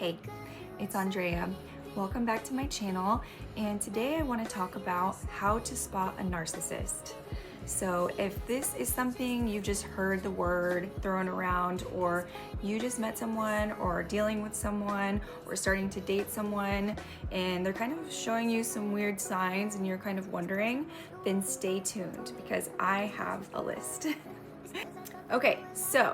Hey, it's Andrea. Welcome back to my channel, and today I want to talk about how to spot a narcissist. So if this is something you just heard the word thrown around, or you just met someone or are dealing with someone or starting to date someone and they're kind of showing you some weird signs and you're kind of wondering, then stay tuned because I have a list. Okay, so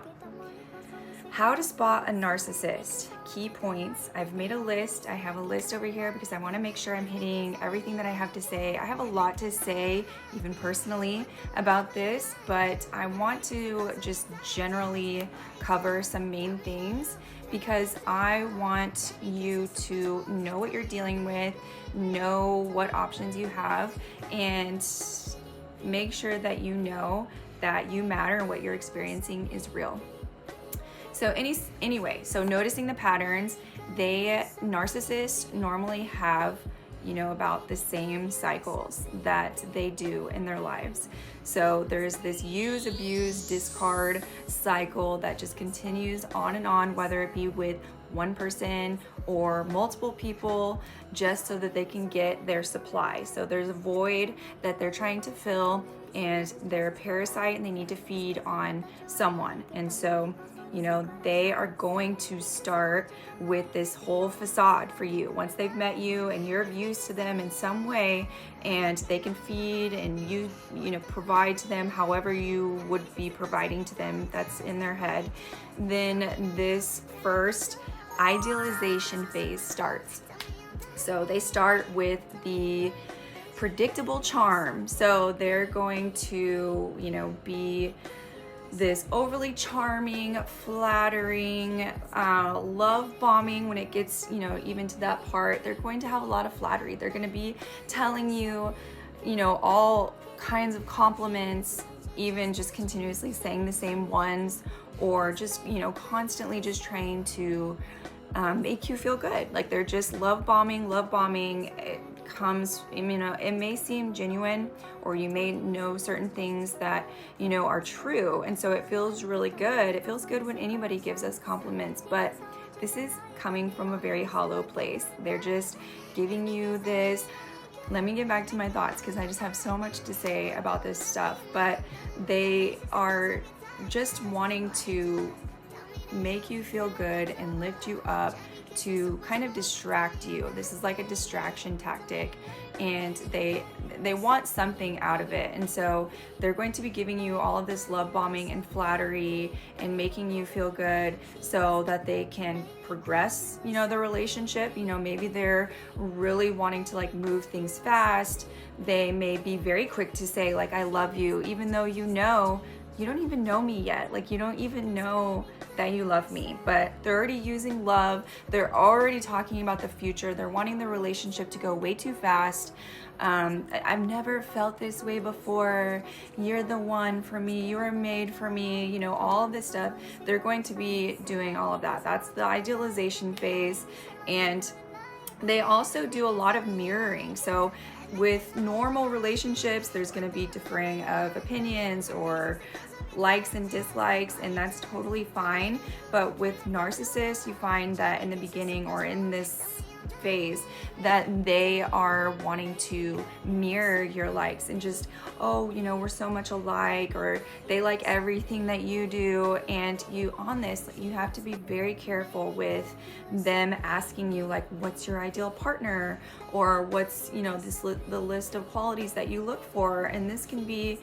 how to spot a narcissist. Key points. I've made a list. I have a list over here because I want to make sure I'm hitting everything that I have to say. I have a lot to say, even personally, about this, but I want to just generally cover some main things because I want you to know what you're dealing with, know what options you have, and make sure that you know that you matter and what you're experiencing is real. So anyway, so noticing the patterns, narcissists normally have, about the same cycles that they do in their lives. So there's this use, abuse, discard cycle that just continues on and on, whether it be with one person or multiple people, just so that they can get their supply. So there's a void that they're trying to fill, and they're a parasite and they need to feed on someone. And so they are going to start with this whole facade for you. Once they've met you and you're of use to them in some way, and they can feed and you provide to them however you would be providing to them, that's in their head, then this first idealization phase starts. So they start with the predictable charm. So they're going to, be this overly charming, flattering, love bombing. When it gets, even to that part, they're going to have a lot of flattery. They're going to be telling you, all kinds of compliments, even just continuously saying the same ones, or just, constantly just trying to make you feel good. Like they're just love bombing. It comes, it may seem genuine, or you may know certain things that are true, and so it feels really good. It feels good when anybody gives us compliments, but this is coming from a very hollow place. They're just giving you this. Let me get back to my thoughts because I just have so much to say about this stuff, but they are just wanting to make you feel good and lift you up, to kind of distract you. This is like a distraction tactic, and they want something out of it. And so they're going to be giving you all of this love bombing and flattery and making you feel good so that they can progress, the relationship. Maybe they're really wanting to move things fast. They may be very quick to say I love you, even though you don't even know me yet. You don't even know that you love me, but they're already using love. They're already talking about the future. They're wanting the relationship to go way too fast. I've never felt this way before. You're the one for me. You were made for me. All of this stuff. They're going to be doing all of that. That's the idealization phase. And they also do a lot of mirroring. So with normal relationships, there's going to be differing of opinions or likes and dislikes, and that's totally fine. But with narcissists, you find that in the beginning or in this phase that they are wanting to mirror your likes and just, we're so much alike, or they like everything that you do. And you have to be very careful with them asking you what's your ideal partner, or what's the list of qualities that you look for. And this can be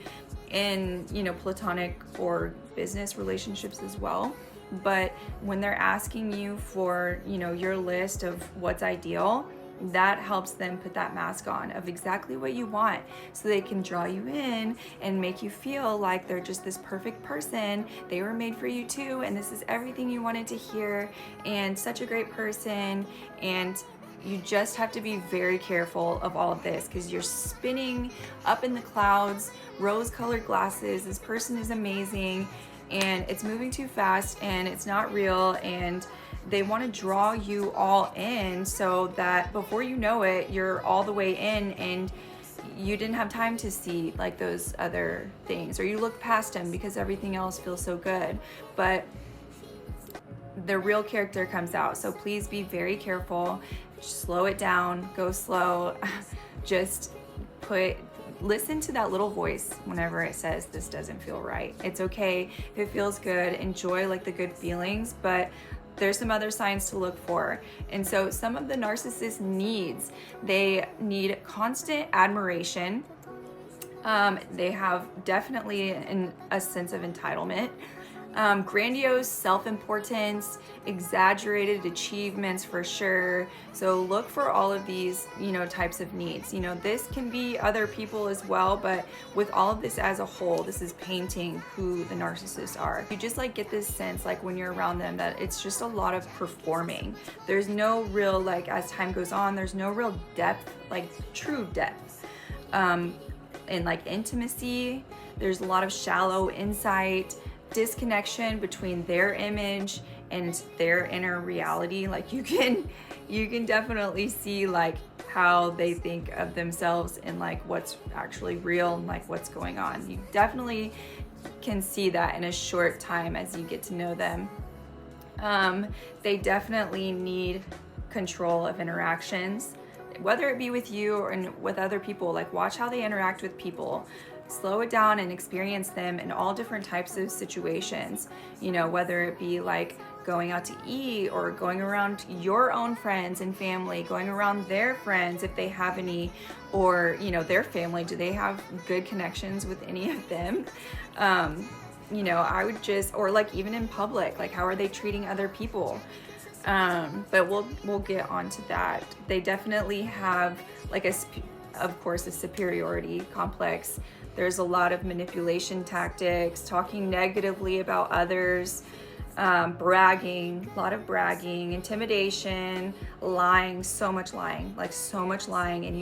in platonic or business relationships as well. But when they're asking you for your list of what's ideal, that helps them put that mask on of exactly what you want, so they can draw you in and make you feel like they're just this perfect person. They were made for you too, and this is everything you wanted to hear, and such a great person. And you just have to be very careful of all of this because you're spinning up in the clouds, rose-colored glasses. This person is amazing, and it's moving too fast, and it's not real, and they want to draw you all in so that before you know it, you're all the way in, and you didn't have time to see those other things, or you look past them because everything else feels so good. But the real character comes out. So please be very careful. Slow it down, go slow. Just listen to that little voice whenever it says this doesn't feel right. It's okay if it feels good. Enjoy like the good feelings, but there's some other signs to look for. And so some of the narcissist needs, they need constant admiration. They have definitely a sense of entitlement. Grandiose self-importance, exaggerated achievements for sure. So look for all of these, types of needs. This can be other people as well, but with all of this as a whole, this is painting who the narcissists are. You just get this sense, when you're around them, that it's just a lot of performing. There's no real, as time goes on, there's no real depth, true depth. In Intimacy, there's a lot of shallow insight, disconnection between their image and their inner reality. You can definitely see how they think of themselves and what's actually real and what's going on. You definitely can see that in a short time as you get to know them. They definitely need control of interactions, whether it be with you or with other people. Watch how they interact with people. Slow it down and experience them in all different types of situations, whether it be going out to eat or going around your own friends and family, going around their friends if they have any, or their family. Do they have good connections with any of them? I would just, or even in public, how are they treating other people? But we'll get onto that. They definitely have of course, a superiority complex. There's a lot of manipulation tactics, talking negatively about others, bragging, a lot of bragging, intimidation, lying, so much lying. And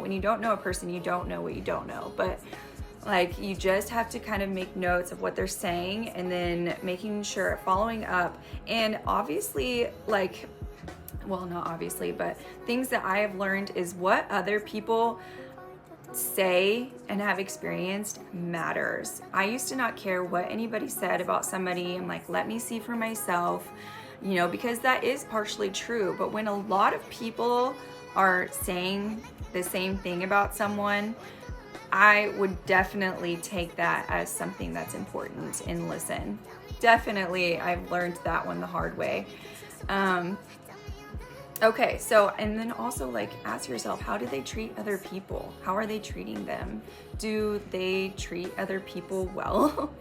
when you don't know a person, you don't know what you don't know. But you just have to kind of make notes of what they're saying and then making sure, following up. And obviously, not obviously, but things that I have learned is what other people say and have experienced matters. I used to not care what anybody said about somebody. I'm let me see for myself, because that is partially true. But when a lot of people are saying the same thing about someone, I would definitely take that as something that's important and listen. Definitely, I've learned that one the hard way. Okay, so, and then also ask yourself, how do they treat other people? How are they treating them? Do they treat other people well?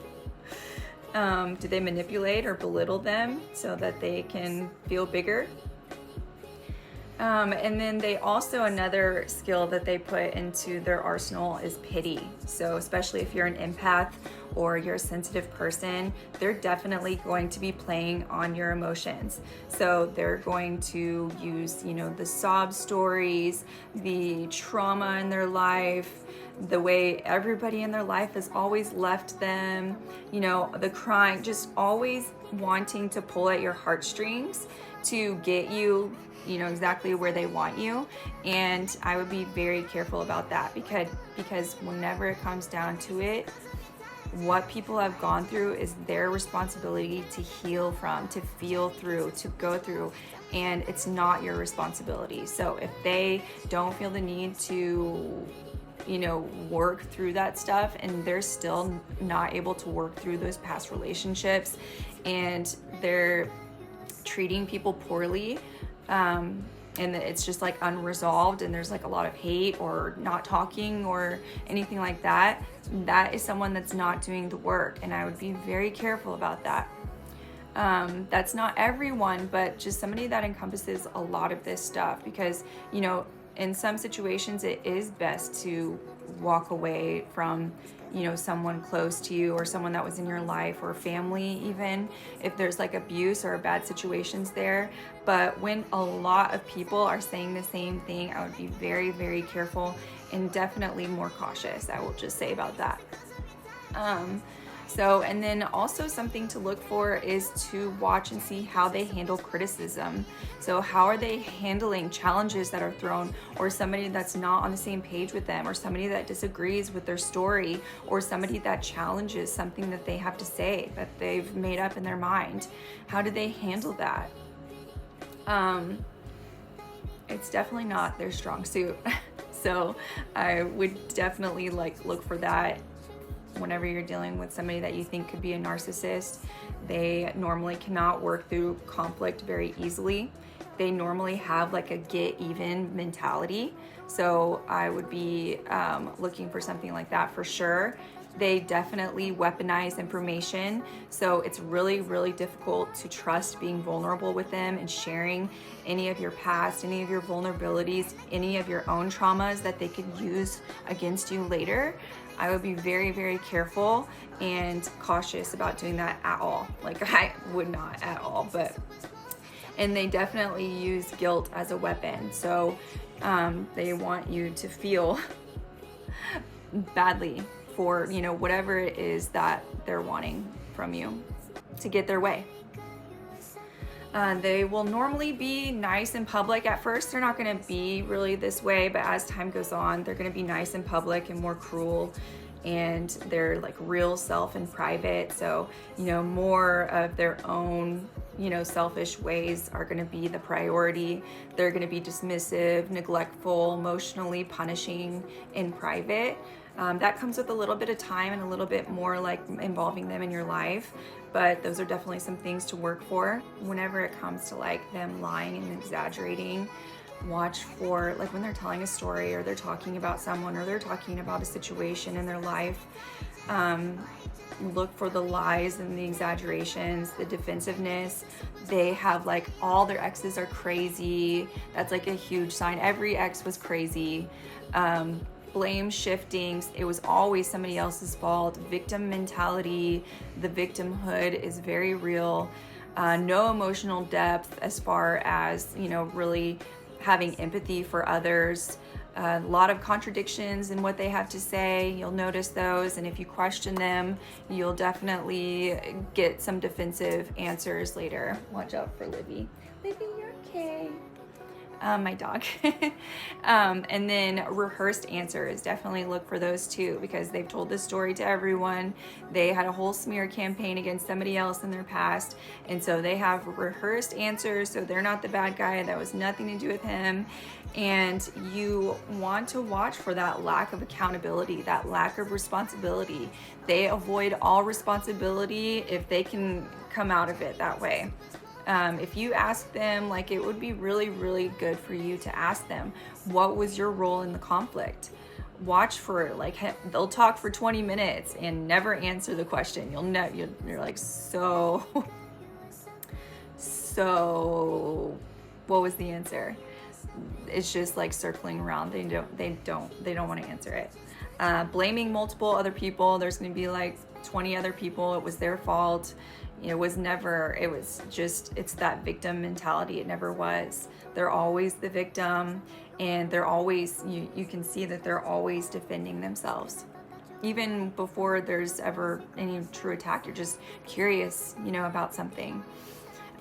Do they manipulate or belittle them so that they can feel bigger? And then they also, another skill that they put into their arsenal is pity. So especially if you're an empath or you're a sensitive person, they're definitely going to be playing on your emotions. So they're going to use, the sob stories, the trauma in their life, the way everybody in their life has always left them, the crying, just always wanting to pull at your heartstrings to get you, exactly where they want you. And I would be very careful about that because whenever it comes down to it, what people have gone through is their responsibility to heal from, to feel through, to go through, and it's not your responsibility. So if they don't feel the need to, work through that stuff, and they're still not able to work through those past relationships, and they're treating people poorly, and it's just unresolved, and there's a lot of hate or not talking or anything like that, that is someone that's not doing the work. And I would be very careful about that. That's not everyone, but just somebody that encompasses a lot of this stuff, because in some situations it is best to walk away from someone close to you or someone that was in your life or family, even if there's abuse or bad situations there. But when a lot of people are saying the same thing, I would be very, very careful and definitely more cautious, I will just say about that. So, and then also something to look for is to watch and see how they handle criticism. So how are they handling challenges that are thrown, or somebody that's not on the same page with them, or somebody that disagrees with their story, or somebody that challenges something that they have to say that they've made up in their mind. How do they handle that? It's definitely not their strong suit. So I would definitely look for that whenever you're dealing with somebody that you think could be a narcissist. They normally cannot work through conflict very easily. They normally have like a get even mentality. So I would be looking for something like that for sure. They definitely weaponize information. So it's really, really difficult to trust being vulnerable with them and sharing any of your past, any of your vulnerabilities, any of your own traumas that they could use against you later. I would be very, very careful and cautious about doing that at all. Like I would not at all, and they definitely use guilt as a weapon. So they want you to feel badly for, whatever it is that they're wanting from you to get their way. They will normally be nice in public. At first, they're not going to be really this way, but as time goes on, they're going to be nice in public and more cruel, and they're like real self in private. So, more of their own, selfish ways are going to be the priority. They're going to be dismissive, neglectful, emotionally punishing in private. That comes with a little bit of time and a little bit more like involving them in your life, but those are definitely some things to work for. Whenever it comes to like them lying and exaggerating, watch for like when they're telling a story or they're talking about someone or they're talking about a situation in their life, look for the lies and the exaggerations, the defensiveness. They have like all their exes are crazy. That's like a huge sign. Every ex was crazy. Blame shifting, it was always somebody else's fault. Victim mentality, the victimhood is very real. No emotional depth as far as, really having empathy for others. A lot of contradictions in what they have to say. You'll notice those, and if you question them, you'll definitely get some defensive answers later. Watch out for Libby. Libby, you're okay. My dog. And then rehearsed answers, definitely look for those too, because they've told this story to everyone. They had a whole smear campaign against somebody else in their past, and so they have rehearsed answers, so they're not the bad guy. That was nothing to do with him. And you want to watch for that lack of accountability, that lack of responsibility. They avoid all responsibility if they can come out of it that way. If you ask them, like, it would be really, really good for you to ask them, what was your role in the conflict? Watch for, like, they'll talk for 20 minutes and never answer the question. You're like, so what was the answer? It's just like circling around. They don't want to answer it. Blaming multiple other people. There's going to be like 20 other people. It was their fault. It's that victim mentality. It never was. They're always the victim, and they're always, you can see that they're always defending themselves. Even before there's ever any true attack, you're just curious, about something.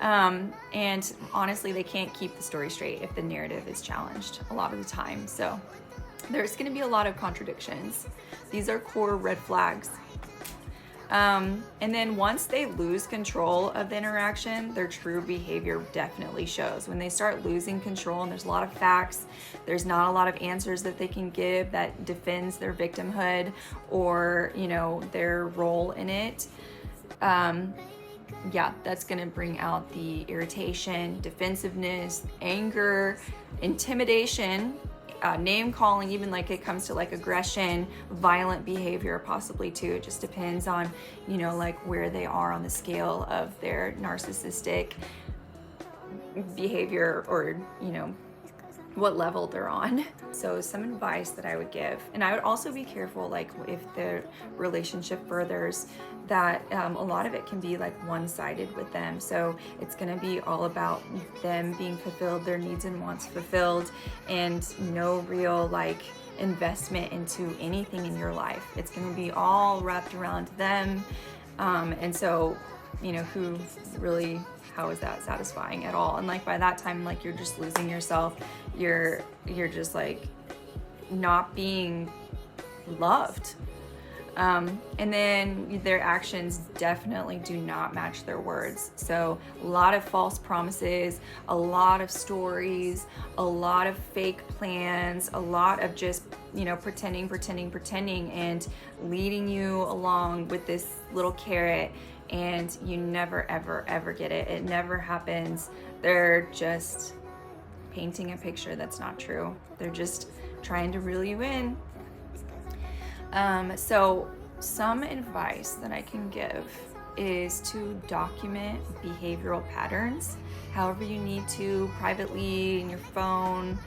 And honestly, they can't keep the story straight if the narrative is challenged a lot of the time. So there's going to be a lot of contradictions. These are core red flags. And then once they lose control of the interaction, their true behavior definitely shows. When they start losing control and there's a lot of facts, there's not a lot of answers that they can give that defends their victimhood or, their role in it. That's going to bring out the irritation, defensiveness, anger, intimidation, name calling, even like it comes to like aggression, violent behavior possibly too. It just depends on, like where they are on the scale of their narcissistic behavior or, what level they're on. So some advice that I would give, and I would also be careful, like if the relationship furthers, that a lot of it can be like one-sided with them. So it's going to be all about them being fulfilled, their needs and wants fulfilled, and no real like investment into anything in your life. It's going to be all wrapped around them. And so, you know, how is that satisfying at all? And like by that time, like you're just losing yourself. You're just like not being loved. And then their actions definitely do not match their words. So a lot of false promises, a lot of stories, a lot of fake plans, a lot of just, you know, pretending, and leading you along with this little carrot, and you never, ever get it. It never happens. They're just painting a picture that's not true. They're just trying to reel you in. So some advice that I can give is to document behavioral patterns, however you need to, privately in your phone,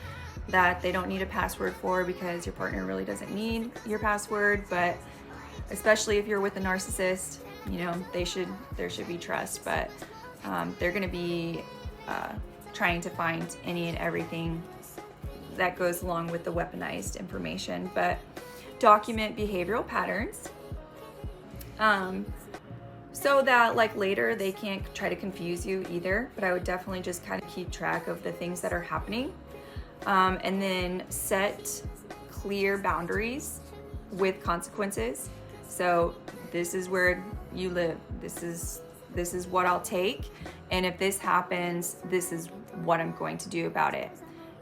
that they don't need a password for, because your partner really doesn't need your password. But especially if you're with a narcissist, you know, there should be trust, but they're going to be trying to find any and everything that goes along with the weaponized information. But document behavioral patterns, so that like later they can't try to confuse you either. But I would definitely just kind of keep track of the things that are happening, and then set clear boundaries with consequences. So this is where you live. This is what I'll take, and if this happens, this is what I'm going to do about it.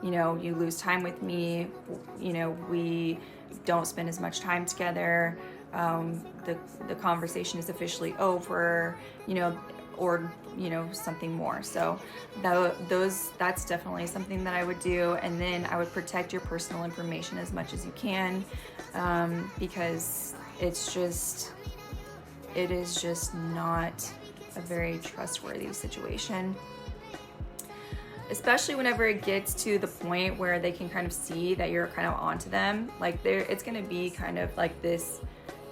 You know, you lose time with me, you know, we don't spend as much time together, the conversation is officially over, you know, or, you know, something more. So that's definitely something that I would do. And then I would protect your personal information as much as you can, because it is just not a very trustworthy situation. Especially whenever it gets to the point where they can kind of see that you're kind of onto them. Like it's gonna be kind of like this,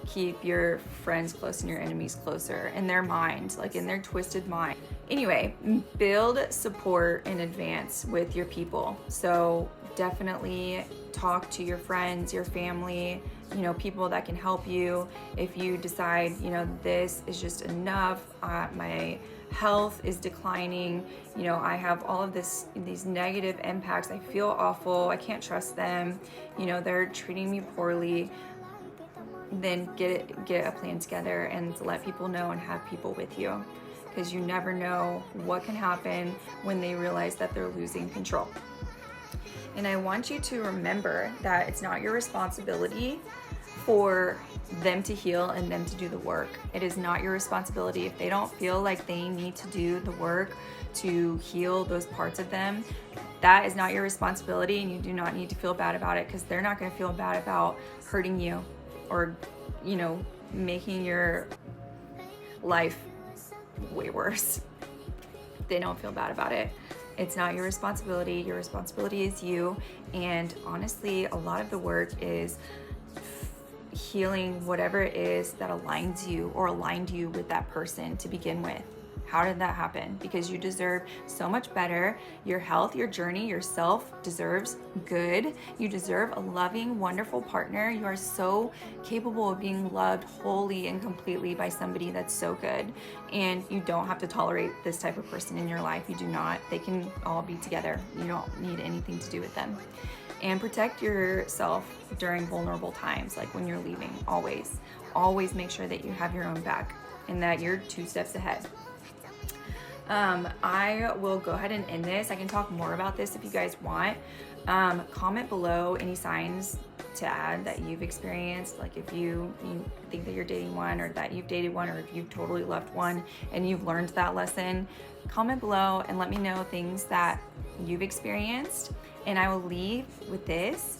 keep your friends close and your enemies closer in their mind, like in their twisted mind. Anyway, build support in advance with your people. So definitely talk to your friends, your family, you know, people that can help you. If you decide, you know, this is just enough, my health is declining, you know, I have all of these negative impacts, I feel awful, I can't trust them, you know, they're treating me poorly, then get a plan together and let people know and have people with you, because you never know what can happen when they realize that they're losing control. And I want you to remember that it's not your responsibility for them to heal and them to do the work. It is not your responsibility. If they don't feel like they need to do the work to heal those parts of them, that is not your responsibility, and you do not need to feel bad about it, because they're not going to feel bad about hurting you or, you know, making your life way worse. They don't feel bad about it. It's not your responsibility. Your responsibility is you. And honestly, a lot of the work is healing whatever it is that aligns you or aligned you with that person to begin with. How did that happen? Because you deserve so much better. Your health, your journey, yourself deserves good. You deserve a loving, wonderful partner. You are so capable of being loved wholly and completely by somebody that's so good. And you don't have to tolerate this type of person in your life. You do not. They can all be together. You don't need anything to do with them. And protect yourself during vulnerable times, like when you're leaving. Always make sure that you have your own back and that you're 2 steps ahead. I will go ahead and end this. I can talk more about this if you guys want. Comment below any signs to add that you've experienced, like if you think that you're dating one, or that you've dated one, or if you've totally left one and you've learned that lesson. Comment below and let me know things that you've experienced. And I will leave with this.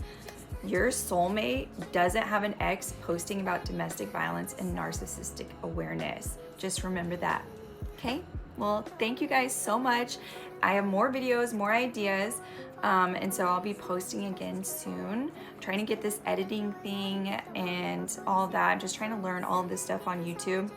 Your soulmate doesn't have an ex posting about domestic violence and narcissistic awareness. Just remember that, okay? Well, thank you guys so much. I have more videos, more ideas, and so I'll be posting again soon. I'm trying to get this editing thing and all that. I'm just trying to learn all of this stuff on YouTube.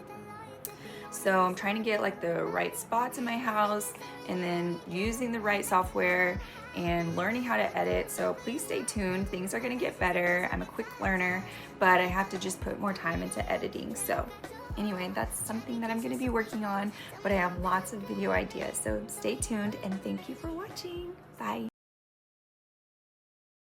So I'm trying to get like the right spots in my house and then using the right software and learning how to edit. So please stay tuned. Things are gonna get better. I'm a quick learner, but I have to just put more time into editing. So anyway, that's something that I'm gonna be working on, but I have lots of video ideas. So stay tuned and thank you for watching. Bye.